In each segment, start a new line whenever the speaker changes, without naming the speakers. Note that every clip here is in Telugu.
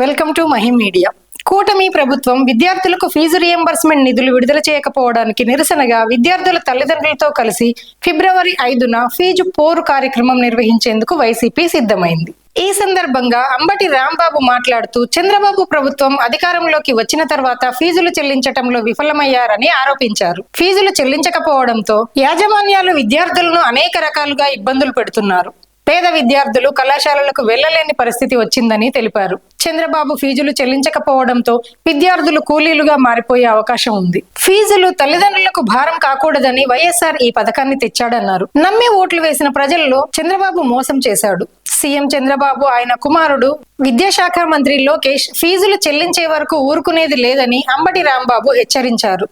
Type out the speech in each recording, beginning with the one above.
వెల్కమ్ టు మహిం మీడియా. కూటమి ప్రభుత్వం విద్యార్థులకు ఫీజు రియంబర్స్మెంట్ నిధులు విడుదల చేయకపోవడానికి నిరసనగా విద్యార్థుల తల్లిదండ్రులతో కలిసి ఫిబ్రవరి 5న ఫీజు పోరు కార్యక్రమం నిర్వహించేందుకు వైసీపీ సిద్ధమైంది. ఈ సందర్భంగా అంబటి రాంబాబు మాట్లాడుతూ చంద్రబాబు ప్రభుత్వం అధికారంలోకి వచ్చిన తర్వాత ఫీజులు చెల్లించటంలో విఫలమయ్యారని ఆరోపించారు. ఫీజులు చెల్లించకపోవడంతో యాజమాన్యాలు విద్యార్థులను అనేక రకాలుగా ఇబ్బందులు పెడుతున్నారు. పేద విద్యార్థులు కళాశాలలకు వెళ్లలేని పరిస్థితి వచ్చిందని తెలిపారు. చంద్రబాబు ఫీజులు చెల్లించకపోవడంతో విద్యార్థులు కూలీలుగా మారిపోయే అవకాశం ఉంది. ఫీజులు తల్లిదండ్రులకు భారం కాకూడదని వైఎస్ఆర్ ఈ పథకాన్ని తెచ్చాడన్నారు. నమ్మి ఓట్లు వేసిన ప్రజల్లో చంద్రబాబు మోసం చేశాడు. సీఎం చంద్రబాబు, ఆయన కుమారుడు విద్యాశాఖ మంత్రి లోకేష్ ఫీజులు చెల్లించే వరకు ఊరుకునేది లేదని అంబటి రాంబాబు హెచ్చరించారు.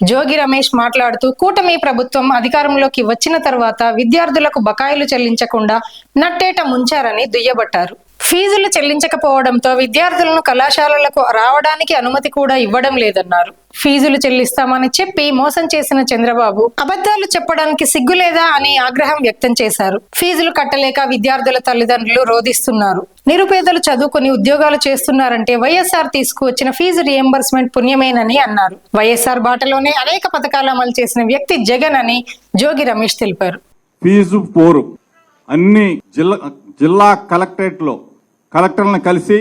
జోగి రమేష్ మాట్లాడుతూ కూటమి ప్రభుత్వం అధికారంలోకి వచ్చిన తర్వాత విద్యార్థులకు బకాయిలు చెల్లించకుండా నట్టేట ముంచారని దుయ్యబట్టారు. ఫీజులు చెల్లించకపోవడంతో విద్యార్థులను కళాశాలలకు రావడానికి అనుమతి కూడా ఇవ్వడం లేదన్నారు. ఫీజులు చెల్లిస్తామని చెప్పి మోసం చేసిన చంద్రబాబు అబద్ధాలు చెప్పడానికి సిగ్గులేదా అని ఆగ్రహం వ్యక్తం చేశారు. ఫీజులు కట్టలేక విద్యార్థుల తల్లిదండ్రులు రోధిస్తున్నారు. నిరుపేదలు చదువుకుని ఉద్యోగాలు చేస్తున్నారంటే వైఎస్ఆర్ తీసుకువచ్చిన ఫీజు రియంబర్స్మెంట్ పుణ్యమేనని అన్నారు. వైఎస్ఆర్ బాటలోనే అనేక పథకాలు అమలు చేసిన వ్యక్తి జగన్ అని జోగి రమేష్ తెలిపారు.
ఫీజు పోరు అన్ని జిల్లా కలెక్టర్లను కలిసి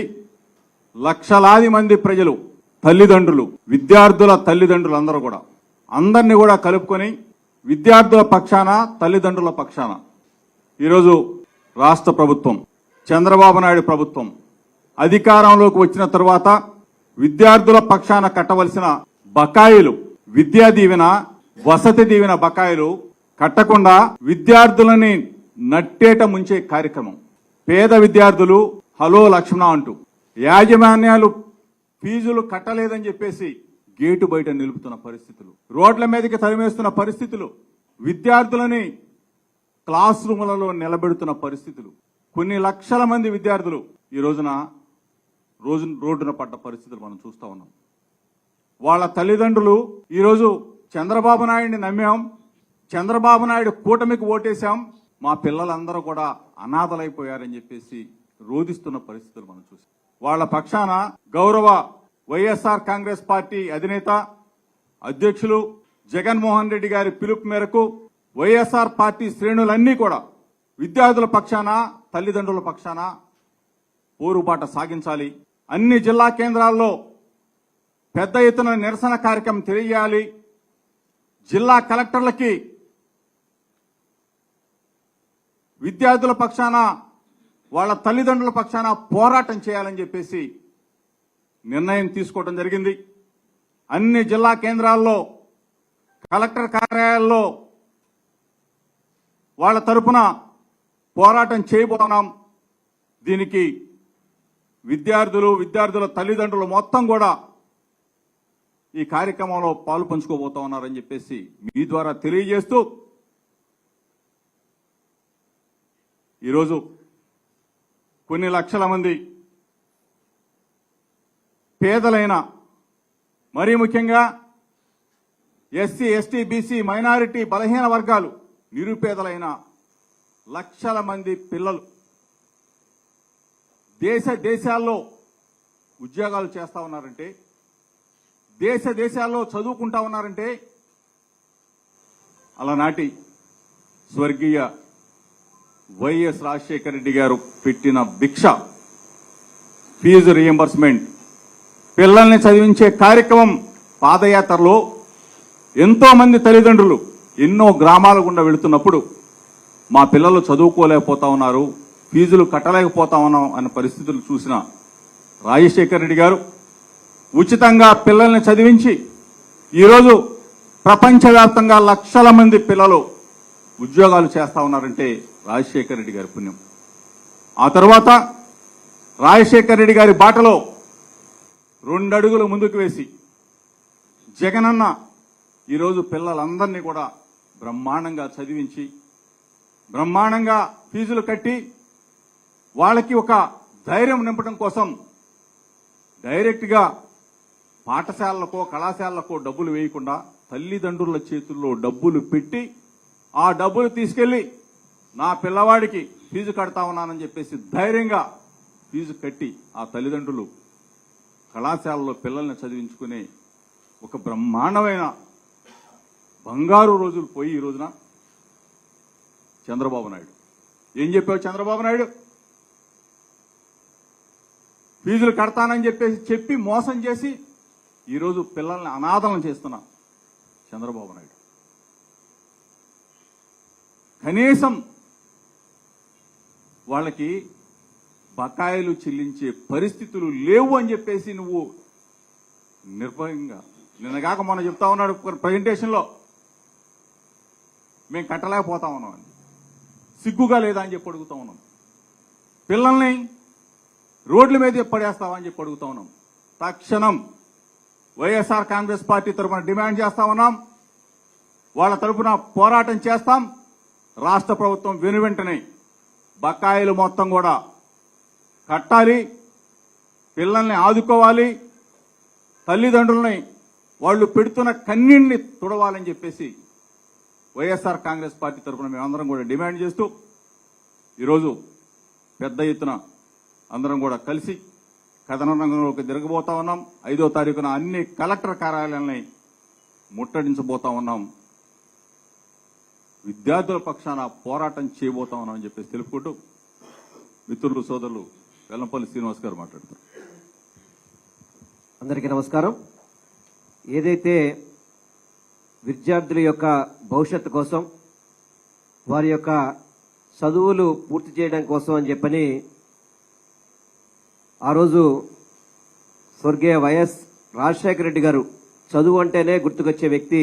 లక్షలాది మంది ప్రజలు, తల్లిదండ్రులు, విద్యార్థుల తల్లిదండ్రులు అందరినీ కూడా కలుపుకొని విద్యార్థుల పక్షాన, తల్లిదండ్రుల పక్షాన ఈరోజు రాష్ట్ర ప్రభుత్వం, చంద్రబాబు నాయుడు ప్రభుత్వం అధికారంలోకి వచ్చిన తరువాత విద్యార్థుల పక్షాన కట్టవలసిన బకాయిలు, విద్యా దీవెన, వసతి దీవెన బకాయిలు కట్టకుండా విద్యార్థులని నట్టేట ముంచే కార్యక్రమం. పేద విద్యార్థులు హలో లక్ష్మణ అంటూ యాజమాన్యాలు ఫీజులు కట్టలేదని చెప్పేసి గేటు బయట నిలుపుతున్న పరిస్థితులు, రోడ్ల మీదకి తరిమేస్తున్న పరిస్థితులు, విద్యార్థులని క్లాస్ రూములలో నిలబెడుతున్న పరిస్థితులు, కొన్ని లక్షల మంది విద్యార్థులు ఈ రోజున రోడ్డున పడ్డ పరిస్థితులు మనం చూస్తూ ఉన్నాం. వాళ్ళ తల్లిదండ్రులు ఈరోజు చంద్రబాబు నాయుడిని నమ్మాం, చంద్రబాబు నాయుడు కూటమికి ఓటేశాం, మా పిల్లలందరూ కూడా అనాథలైపోయారని చెప్పేసి రోధిస్తున్న పరిస్థితులు మనం చూసాం. వాళ్ళ పక్షాన గౌరవ వైఎస్ఆర్ కాంగ్రెస్ పార్టీ అధినేత, అధ్యక్షులు జగన్మోహన్ రెడ్డి గారి పిలుపు మేరకు వైఎస్ఆర్ పార్టీ శ్రేణులన్నీ కూడా విద్యార్థుల పక్షాన, తల్లిదండ్రుల పక్షాన పోరుబాట సాగించాలి. అన్ని జిల్లా కేంద్రాల్లో పెద్ద ఎత్తున నిరసన కార్యక్రమం తెలియాలి. జిల్లా కలెక్టర్లకి విద్యార్థుల పక్షాన, వాళ్ళ తల్లిదండ్రుల పక్షాన పోరాటం చేయాలని చెప్పేసి నిర్ణయం తీసుకోవడం జరిగింది. అన్ని జిల్లా కేంద్రాల్లో, కలెక్టర్ కార్యాలయాల్లో వాళ్ళ తరపున పోరాటం చేయబోతున్నాం. దీనికి విద్యార్థుల తల్లిదండ్రులు మొత్తం కూడా ఈ కార్యక్రమంలో పాలు పంచుకోబోతా ఉన్నారని చెప్పేసి మీ ద్వారా తెలియజేస్తూ ఈరోజు కొన్ని లక్షల మంది పేదలైన, మరీ ముఖ్యంగా ఎస్సీ, ఎస్టీ, బీసీ, మైనారిటీ, బలహీన వర్గాలు, నిరుపేదలైన లక్షల మంది పిల్లలు దేశాల్లో ఉద్యోగాలు చేస్తా ఉన్నారంటే, దేశాల్లో చదువుకుంటా ఉన్నారంటే అలనాటి స్వర్గీయ వైఎస్ రాజశేఖర రెడ్డి గారు పెట్టిన భిక్ష ఫీజు రియంబర్స్మెంట్. పిల్లల్ని చదివించే కార్యక్రమం పాదయాత్రలో ఎంతో మంది తల్లిదండ్రులు ఎన్నో గ్రామాల గుండా వెళుతున్నప్పుడు మా పిల్లలు చదువుకోలేకపోతా ఉన్నారు, ఫీజులు కట్టలేకపోతా ఉన్నాం అన్న పరిస్థితులు చూసిన రాజశేఖర రెడ్డి గారు ఉచితంగా పిల్లల్ని చదివించి ఈరోజు ప్రపంచవ్యాప్తంగా లక్షల మంది పిల్లలు ఉద్యోగాలు చేస్తా ఉన్నారంటే రాజశేఖర రెడ్డి గారి పుణ్యం. ఆ తర్వాత రాజశేఖర రెడ్డి గారి బాటలో 2 అడుగులు ముందుకు వేసి జగనన్న ఈరోజు పిల్లలందరినీ కూడా బ్రహ్మాండంగా చదివించి, బ్రహ్మాండంగా ఫీజులు కట్టి వాళ్ళకి ఒక ధైర్యం నింపడం కోసం డైరెక్ట్గా పాఠశాలలకో, కళాశాలలకో డబ్బులు వేయకుండా తల్లిదండ్రుల చేతుల్లో డబ్బులు పెట్టి ఆ డబ్బులు తీసుకెళ్లి నా పిల్లవాడికి ఫీజు కడతా ఉన్నానని చెప్పేసి ధైర్యంగా ఫీజు కట్టి ఆ తల్లిదండ్రులు కళాశాలలో పిల్లల్ని చదివించుకునే ఒక బ్రహ్మాండమైన బంగారు రోజులు పోయి ఈ రోజున చంద్రబాబు నాయుడు ఏం చెప్పావు? చంద్రబాబు నాయుడు ఫీజులు కడతానని చెప్పి మోసం చేసి ఈరోజు పిల్లల్ని అనాథలను చేస్తున్నా చంద్రబాబు నాయుడు. కనీసం వాళ్ళకి బకాయిలు చెల్లించే పరిస్థితులు లేవు అని చెప్పేసి నువ్వు నిర్భయంగా నిన్నగాక మొన్న చెప్తా ఉన్నాడు ప్రజెంటేషన్లో, మేము కట్టలేకపోతా ఉన్నాం అని. సిగ్గుగా లేదా అని చెప్పి అడుగుతా ఉన్నాం. పిల్లల్ని రోడ్ల మీద పడేస్తావా అని చెప్పి అడుగుతా ఉన్నాం. తక్షణం వైఎస్ఆర్ కాంగ్రెస్ పార్టీ తరఫున డిమాండ్ చేస్తా ఉన్నాం. వాళ్ళ తరఫున పోరాటం చేస్తాం. రాష్ట్ర ప్రభుత్వం వెనువెంటనే బకాయిలు మొత్తం కూడా కట్టాలి, పిల్లల్ని ఆదుకోవాలి, తల్లిదండ్రుల్ని వాళ్ళు పెడుతున్న కన్నీళ్ని తుడవాలని చెప్పేసి వైఎస్ఆర్ కాంగ్రెస్ పార్టీ తరఫున మేమందరం కూడా డిమాండ్ చేస్తూ ఈరోజు పెద్ద ఎత్తున అందరం కూడా కలిసి కథన రంగంలోకి తిరగబోతా ఉన్నాం. 5వ తారీఖున అన్ని కలెక్టర్ కార్యాలయాలని ముట్టడించబోతా ఉన్నాం. విద్యార్థుల పక్షాన పోరాటం చేయబోతా ఉన్నాం అని చెప్పేసి తెలుపుకుంటూ మిత్రులు సోదరులు వెల్లంపల్లి శ్రీనివాస్ గారు మాట్లాడతారు.
అందరికీ నమస్కారం. ఏదైతే విద్యార్థుల యొక్క భవిష్యత్తు కోసం, వారి యొక్క చదువులు పూర్తి చేయడం కోసం అని చెప్పని ఆ రోజు స్వర్గీయ వైఎస్ రాజశేఖర రెడ్డి గారు, చదువు అంటేనే గుర్తుకొచ్చే వ్యక్తి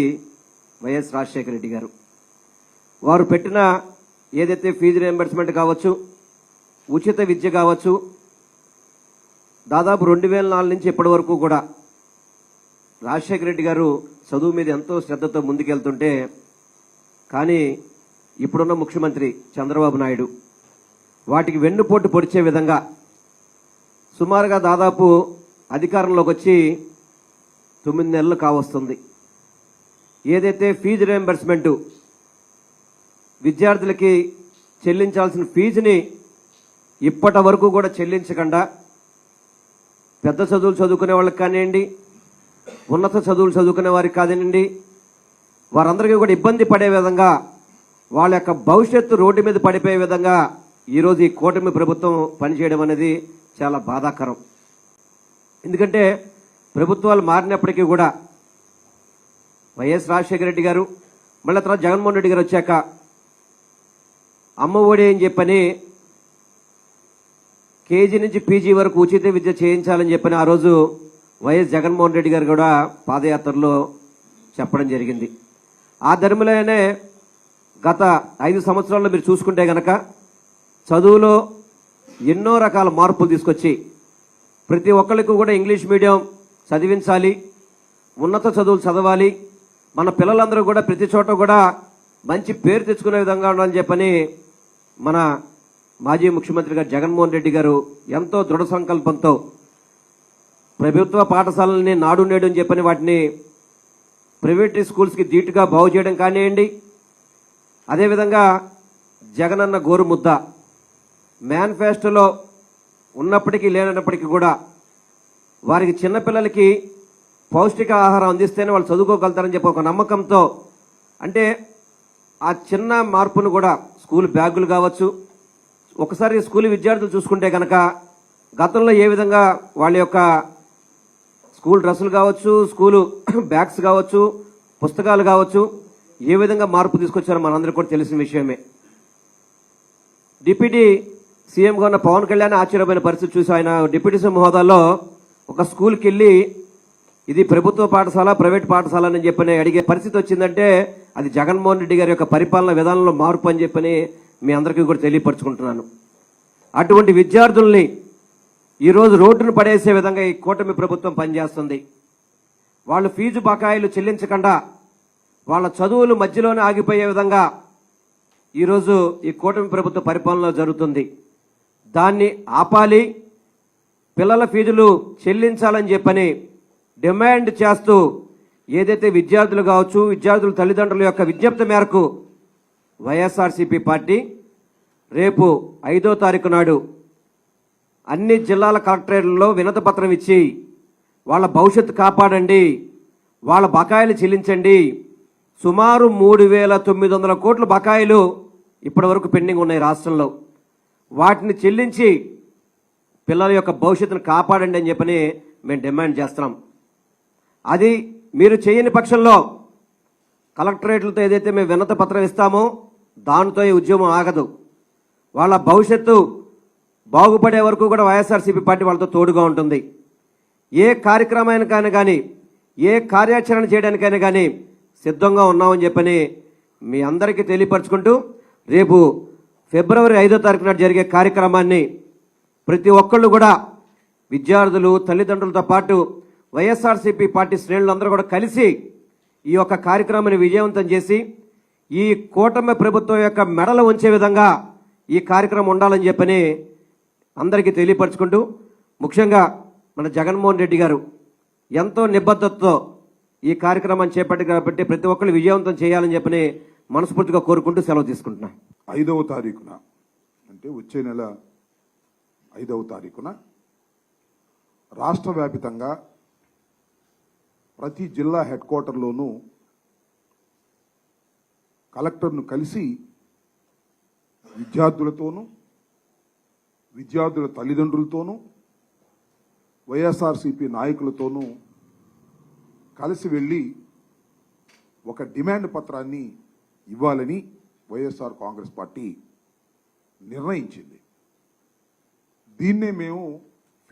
వైఎస్ రాజశేఖర రెడ్డి గారు, వారు పెట్టిన ఏదైతే ఫీజు రియంబర్స్మెంట్ కావచ్చు, ఉచిత విద్య కావచ్చు, దాదాపు 2004 నుంచి ఇప్పటి వరకు కూడా రాజశేఖర రెడ్డి గారు చదువు మీద ఎంతో శ్రద్ధతో ముందుకెళ్తుంటే, కానీ ఇప్పుడున్న ముఖ్యమంత్రి చంద్రబాబు నాయుడు వాటికి వెన్నుపోటు పొడిచే విధంగా సుమారుగా దాదాపు అధికారంలోకి వచ్చి 9 నెలలు కావస్తుంది. ఏదైతే ఫీజు రియంబర్స్మెంట్ విద్యార్థులకి చెల్లించాల్సిన ఫీజుని ఇప్పటి వరకు కూడా చెల్లించకుండా పెద్ద చదువులు చదువుకునే వాళ్ళకి కానివ్వండి, ఉన్నత చదువులు చదువుకునే వారికి కానివ్వండి, వారందరికీ కూడా ఇబ్బంది పడే విధంగా, వాళ్ళ యొక్క భవిష్యత్తు రోడ్డు మీద పడిపోయే విధంగా ఈరోజు ఈ కూటమి ప్రభుత్వం పనిచేయడం అనేది చాలా బాధాకరం. ఎందుకంటే ప్రభుత్వాలు మారినప్పటికీ కూడా వైఎస్ రాజశేఖర రెడ్డి గారు, మళ్ళీ తర్వాత జగన్మోహన్ రెడ్డి గారు వచ్చాక అమ్మ ఒడి అని చెప్పని కేజీ నుంచి పీజీ వరకు ఉచిత విద్య చేయించాలని చెప్పని ఆ రోజు వైఎస్ జగన్మోహన్ రెడ్డి గారు కూడా పాదయాత్రలో చెప్పడం జరిగింది. ఆ ధర్మలోనే గత 5 సంవత్సరాల్లో మీరు చూసుకుంటే గనక చదువులో ఎన్నో రకాల మార్పులు తీసుకొచ్చి ప్రతి ఒక్కరికి కూడా ఇంగ్లీష్ మీడియం చదివించాలి, ఉన్నత చదువులు చదవాలి, మన పిల్లలందరూ కూడా ప్రతి చోట కూడా మంచి పేరు తెచ్చుకునే విధంగా ఉండాలని చెప్పని మన మాజీ ముఖ్యమంత్రి గారు జగన్మోహన్ రెడ్డి గారు ఎంతో దృఢ సంకల్పంతో ప్రభుత్వ పాఠశాలల్ని నాడు నేడు అని చెప్పని వాటిని ప్రైవేట్ స్కూల్స్కి ధీటుగా బాగు చేయడం కానివ్వండి, అదేవిధంగా జగనన్న గోరుముద్ద మేనిఫెస్టోలో ఉన్నప్పటికీ లేనప్పటికీ కూడా వారికి చిన్నపిల్లలకి పౌష్టిక ఆహారం అందిస్తేనే వాళ్ళు చదువుకోగలుగుతారని చెప్పి ఒక నమ్మకంతో, అంటే ఆ చిన్న మార్పును కూడా స్కూల్ బ్యాగులు కావచ్చు, ఒకసారి స్కూల్ విద్యార్థులు చూసుకుంటే కనుక గతంలో ఏ విధంగా వాళ్ళ యొక్క స్కూల్ డ్రెస్సులు కావచ్చు, స్కూలు బ్యాగ్స్ కావచ్చు, పుస్తకాలు కావచ్చు, ఏ విధంగా మార్పు తీసుకొచ్చారో మనందరికీ కూడా తెలిసిన విషయమే. డిప్యూటీ సీఎంగా ఉన్న పవన్ కళ్యాణ్ ఆశ్చర్యమైన పరిస్థితి చూసి ఆయన డిప్యూటీ సీఎం హోదాలో ఒక స్కూల్కి వెళ్ళి ఇది ప్రభుత్వ పాఠశాల ప్రైవేట్ పాఠశాల అని చెప్పని అడిగే పరిస్థితి వచ్చిందంటే అది జగన్మోహన్ రెడ్డి గారి యొక్క పరిపాలన విధానంలో మార్పు అని చెప్పని మీ అందరికీ కూడా తెలియపరుచుకుంటున్నాను. అటువంటి విద్యార్థుల్ని ఈరోజు రోడ్డును పడేసే విధంగా ఈ కూటమి ప్రభుత్వం పనిచేస్తుంది. వాళ్ళు ఫీజు బకాయిలు చెల్లించకుండా వాళ్ళ చదువులు మధ్యలోనే ఆగిపోయే విధంగా ఈరోజు ఈ కూటమి ప్రభుత్వ పరిపాలన జరుగుతుంది. దాన్ని ఆపాలి, పిల్లల ఫీజులు చెల్లించాలని చెప్పని డిమాండ్ చేస్తూ ఏదైతే విద్యార్థులు కావచ్చు, విద్యార్థుల తల్లిదండ్రుల యొక్క విజ్ఞప్తి మేరకు వైఎస్ఆర్సీపీ పార్టీ రేపు 5వ తారీఖు నాడు అన్ని జిల్లాల కలెక్టరేట్లలో వినతి పత్రం ఇచ్చి వాళ్ళ భవిష్యత్తు కాపాడండి, వాళ్ళ బకాయిలు చెల్లించండి. సుమారు 3,900 కోట్ల బకాయిలు ఇప్పటి వరకు పెండింగ్ ఉన్నాయి రాష్ట్రంలో. వాటిని చెల్లించి పిల్లల యొక్క భవిష్యత్తును కాపాడండి అని చెప్పని మేము డిమాండ్ చేస్తున్నాం. అది మీరు చేయని పక్షంలో కలెక్టరేట్లతో ఏదైతే మేము వినతి పత్రం ఇస్తామో దానితో ఈ ఉద్యమం ఆగదు. వాళ్ళ భవిష్యత్తు బాగుపడే వరకు కూడా వైఎస్ఆర్సీపీ పార్టీ వాళ్ళతో తోడుగా ఉంటుంది. ఏ కార్యక్రమానికైనా కానీ, ఏ కార్యాచరణ చేయడానికైనా కానీ సిద్ధంగా ఉన్నామని చెప్పని మీ అందరికీ తెలియపరచుకుంటూ, రేపు ఫిబ్రవరి 5వ తారీఖు నాడు జరిగే కార్యక్రమాన్ని ప్రతి ఒక్కళ్ళు కూడా విద్యార్థులు, తల్లిదండ్రులతో పాటు వైఎస్ఆర్సీపీ పార్టీ శ్రేణులందరూ కూడా కలిసి ఈ యొక్క కార్యక్రమాన్ని విజయవంతం చేసి ఈ కూటమి ప్రభుత్వం యొక్క మెడలు ఉంచే విధంగా ఈ కార్యక్రమం ఉండాలని చెప్పని అందరికీ తెలియపరచుకుంటూ, ముఖ్యంగా మన జగన్మోహన్ రెడ్డి గారు ఎంతో నిబద్ధతతో ఈ కార్యక్రమాన్ని చేపట్టారు కాబట్టి ప్రతి ఒక్కరు విజయవంతం చేయాలని చెప్పని మనస్ఫూర్తిగా కోరుకుంటూ సెలవు తీసుకుంటున్నా.
5వ తారీఖున అంటే వచ్చే నెల 5వ తారీఖున రాష్ట్ర వ్యాపితంగా ప్రతి జిల్లా హెడ్ క్వార్టర్లోనూ కలెక్టర్ను కలిసి విద్యార్థులతోనూ, విద్యార్థుల తల్లిదండ్రులతోనూ, వైఎస్ఆర్సీపీ నాయకులతోనూ కలిసి వెళ్ళి ఒక డిమాండ్ పత్రాన్ని ఇవ్వాలని వైఎస్ఆర్ కాంగ్రెస్ పార్టీ నిర్ణయించింది. దీన్నే మేము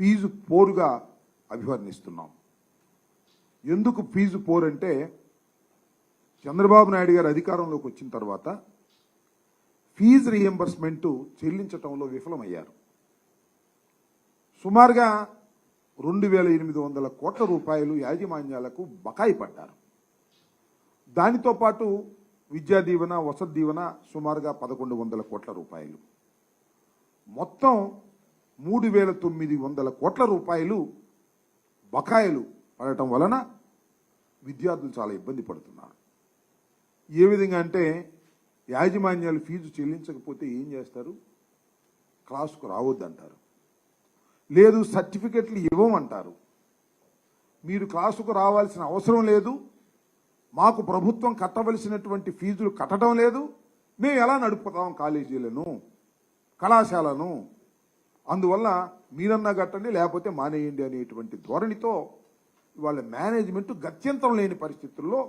ఫీజు పోరుగా అభివర్ణిస్తున్నాం. ఎందుకు ఫీజు పోరు అంటే, చంద్రబాబు నాయుడు గారు అధికారంలోకి వచ్చిన తర్వాత ఫీజు రీఎంబర్స్మెంట్ చెల్లించటంలో విఫలమయ్యారు. సుమారుగా 2,800 కోట్ల రూపాయలు యాజమాన్యాలకు బకాయి పడ్డారు. దానితో పాటు విద్యా దీవెన, వసతి దీవెన సుమారుగా 1,100 కోట్ల రూపాయలు, మొత్తం 3,900 కోట్ల రూపాయలు బకాయిలు పడటం వలన విద్యార్థులు చాలా ఇబ్బంది పడుతున్నారు. ఏ విధంగా అంటే, యాజమాన్యాలు ఫీజు చెల్లించకపోతే ఏం చేస్తారు? క్లాసుకు రావద్దంటారు, లేదు సర్టిఫికెట్లు ఇవ్వమంటారు. మీరు క్లాసుకు రావాల్సిన అవసరం లేదు, మాకు ప్రభుత్వం కట్టవలసినటువంటి ఫీజులు కట్టడం లేదు, మేము ఎలా నడుపుతాం కాలేజీలను, కళాశాలను, అందువల్ల మీరన్నా కట్టండి లేకపోతే మానేయండి అనేటువంటి ధోరణితో వాళ్ళ మేనేజ్మెంట్ గత్యంతరం లేని పరిస్థితుల్లో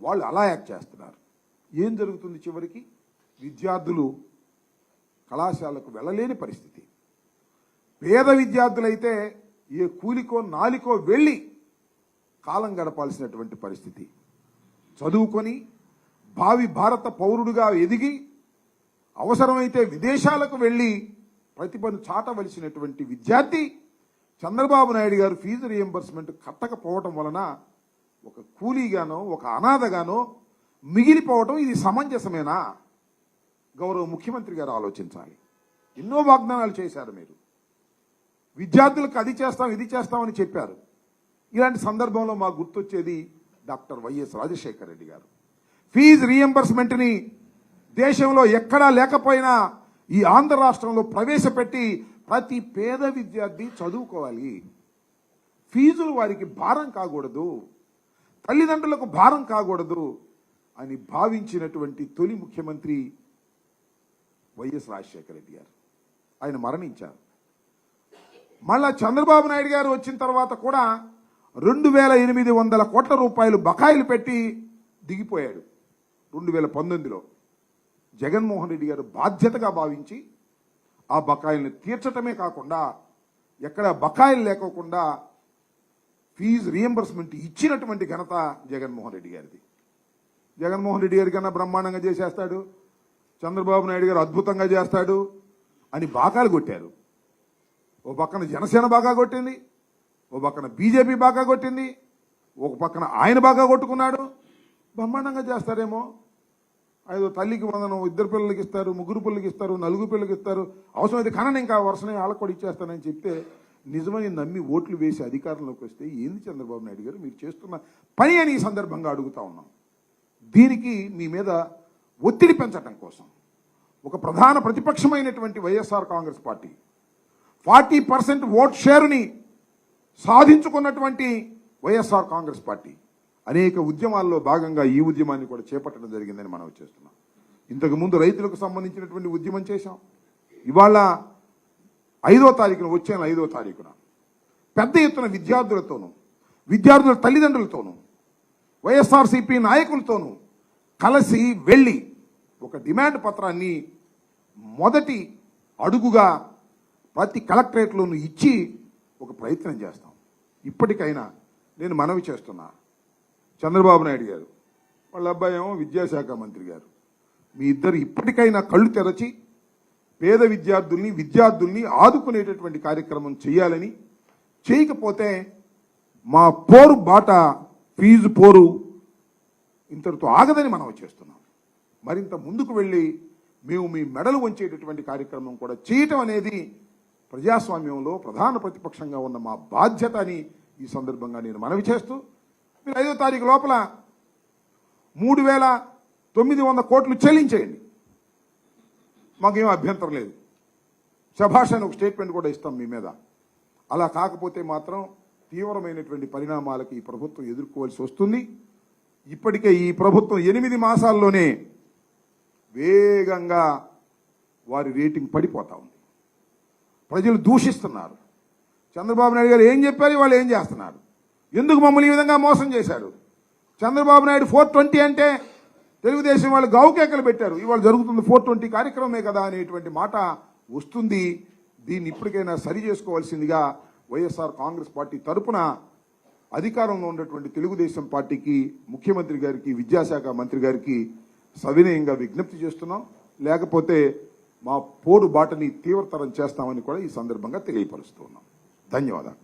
వాళ్ళు అలా యాక్ట్ చేస్తున్నారు. ఏం జరుగుతుంది? చివరికి విద్యార్థులు కళాశాలకు వెళ్ళలేని పరిస్థితి. పేద విద్యార్థులైతే ఏ కూలికో నాలికో వెళ్ళి కాలం గడపాల్సినటువంటి పరిస్థితి. చదువుకొని భావి భారత పౌరుడుగా ఎదిగి అవసరమైతే విదేశాలకు వెళ్ళి ప్రతిభను చాటవలసినటువంటి విద్యార్థి చంద్రబాబు నాయుడు గారు ఫీజు రీఎంబర్స్మెంట్ కట్టకపోవటం వలన ఒక కూలీగానో, ఒక అనాథగానో మిగిలిపోవటం ఇది సమంజసమేనా? గౌరవ ముఖ్యమంత్రి గారు ఆలోచించాలి. ఎన్నో వాగ్దానాలు చేశారు మీరు, విద్యార్థులకు అది చేస్తాం ఇది చేస్తామని చెప్పారు. ఇలాంటి సందర్భంలో మాకు గుర్తొచ్చేది డాక్టర్ వైఎస్ రాజశేఖర రెడ్డి గారు. ఫీజు రీఎంబర్స్మెంట్ని దేశంలో ఎక్కడా లేకపోయినా ఈ ఆంధ్ర రాష్ట్రంలో ప్రవేశపెట్టి ప్రతి పేద విద్యార్థి చదువుకోవాలి, ఫీజులు వారికి భారం కాకూడదు, తల్లిదండ్రులకు భారం కాకూడదు అని భావించినటువంటి తొలి ముఖ్యమంత్రి వైఎస్ రాజశేఖర రెడ్డి గారు. ఆయన మరణించారు. మళ్ళా చంద్రబాబు నాయుడు గారు వచ్చిన తర్వాత కూడా 2,800 కోట్ల రూపాయలు బకాయిలు పెట్టి దిగిపోయాడు. 2019లో జగన్మోహన్ రెడ్డి గారు బాధ్యతగా భావించి ఆ బకాయిల్ని తీర్చటమే కాకుండా ఎక్కడ బకాయిలు లేకోకుండా ఫీజు రీఎంబర్స్మెంట్ ఇచ్చినటువంటి ఘనత జగన్మోహన్ రెడ్డి గారిది. జగన్మోహన్ రెడ్డి గారి కన్నా బ్రహ్మాండంగా చేసేస్తాడు, చంద్రబాబు నాయుడు గారు అద్భుతంగా చేస్తాడు అని బాకాలు కొట్టారు. ఓ పక్కన జనసేన బాగా కొట్టింది, ఓ పక్కన బీజేపీ బాగా కొట్టింది, ఒక పక్కన ఆయన బాగా కొట్టుకున్నాడు. బ్రహ్మాండంగా చేస్తారేమో, ఐదో తల్లికి వందనం, 2 పిల్లలకి ఇస్తారు, 3 పిల్లలకి ఇస్తారు, 4 పిల్లలకి ఇస్తారు, అవసరమైతే కనని ఇంకా వరుసనే వాళ్ళకు కూడా ఇచ్చేస్తానని చెప్తే నిజమని నమ్మి ఓట్లు వేసి అధికారంలోకి వస్తే ఏంది చంద్రబాబు నాయుడు గారు మీరు చేస్తున్న పని అని ఈ సందర్భంగా అడుగుతా ఉన్నాం. దీనికి మీ మీద ఒత్తిడి పెంచడం కోసం ఒక ప్రధాన ప్రతిపక్షమైనటువంటి వైఎస్ఆర్ కాంగ్రెస్ పార్టీ 40% ఓట్ షేరుని సాధించుకున్నటువంటి వైఎస్ఆర్ కాంగ్రెస్ పార్టీ అనేక ఉద్యమాల్లో భాగంగా ఈ ఉద్యమాన్ని కూడా చేపట్టడం జరిగిందని మనం చేస్తున్నాం. ఇంతకుముందు రైతులకు సంబంధించినటువంటి ఉద్యమం చేశాం. ఇవాళ 5వ తారీఖున, వచ్చే 5వ తారీఖున పెద్ద ఎత్తున విద్యార్థులతోనూ, విద్యార్థుల తల్లిదండ్రులతోనూ, వైఎస్ఆర్సీపీ నాయకులతోనూ కలిసి వెళ్ళి ఒక డిమాండ్ పత్రాన్ని మొదటి అడుగుగా ప్రతి కలెక్టరేట్లోనూ ఇచ్చి ఒక ప్రయత్నం చేస్తాం. ఇప్పటికైనా నేను మనవి చేస్తున్నా, చంద్రబాబు నాయుడు గారు, వాళ్ళ అబ్బాయి ఏమో విద్యాశాఖ మంత్రి గారు, మీ ఇద్దరు ఇప్పటికైనా కళ్ళు తెరచి పేద విద్యార్థుల్ని ఆదుకునేటటువంటి కార్యక్రమం చేయాలని, చేయకపోతే మా పోరు బాట, ఫీజు పోరు ఇంతటితో ఆగదని మనం చేస్తున్నాం. మరింత ముందుకు వెళ్ళి మేము మీ మెడలు వంచేటటువంటి కార్యక్రమం కూడా చేయటం అనేది ప్రజాస్వామ్యంలో ప్రధాన ప్రతిపక్షంగా ఉన్న మా బాధ్యత అని ఈ సందర్భంగా నేను మనవి చేస్తూ, మీరు 5వ తారీఖు లోపల 3,900 కోట్లు చెల్లించేయండి, మాకేం అభ్యంతరం లేదు. శభాష్ అని ఒక స్టేట్మెంట్ కూడా ఇస్తాం మీ మీద. అలా కాకపోతే మాత్రం తీవ్రమైనటువంటి పరిణామాలకు ఈ ప్రభుత్వం ఎదుర్కోవాల్సి వస్తుంది. ఇప్పటికే ఈ ప్రభుత్వం 8 మాసాల్లోనే వేగంగా వారి రేటింగ్ పడిపోతా ఉంది. ప్రజలు దూషిస్తున్నారు. చంద్రబాబు నాయుడు గారు ఏం చెప్పారు, వాళ్ళు ఏం చేస్తున్నారు, ఎందుకు మమ్మల్ని ఈ విధంగా మోసం చేశారు. చంద్రబాబు నాయుడు 420 అంటే తెలుగుదేశం వాళ్ళు గావుకేకలు పెట్టారు. ఇవాళ జరుగుతుంది 420 కార్యక్రమమే కదా అనేటువంటి మాట వస్తుంది. దీన్ని ఇప్పటికైనా సరి చేసుకోవాల్సిందిగా వైఎస్ఆర్ కాంగ్రెస్ పార్టీ తరపున అధికారంలో ఉన్నటువంటి తెలుగుదేశం పార్టీకి, ముఖ్యమంత్రి గారికి, విద్యాశాఖ మంత్రి గారికి సవినయంగా విజ్ఞప్తి చేస్తున్నాం. లేకపోతే మా పోరు బాటని తీవ్రతరం చేస్తామని కూడా ఈ సందర్భంగా తెలియపరుస్తున్నాం. ధన్యవాదాలు.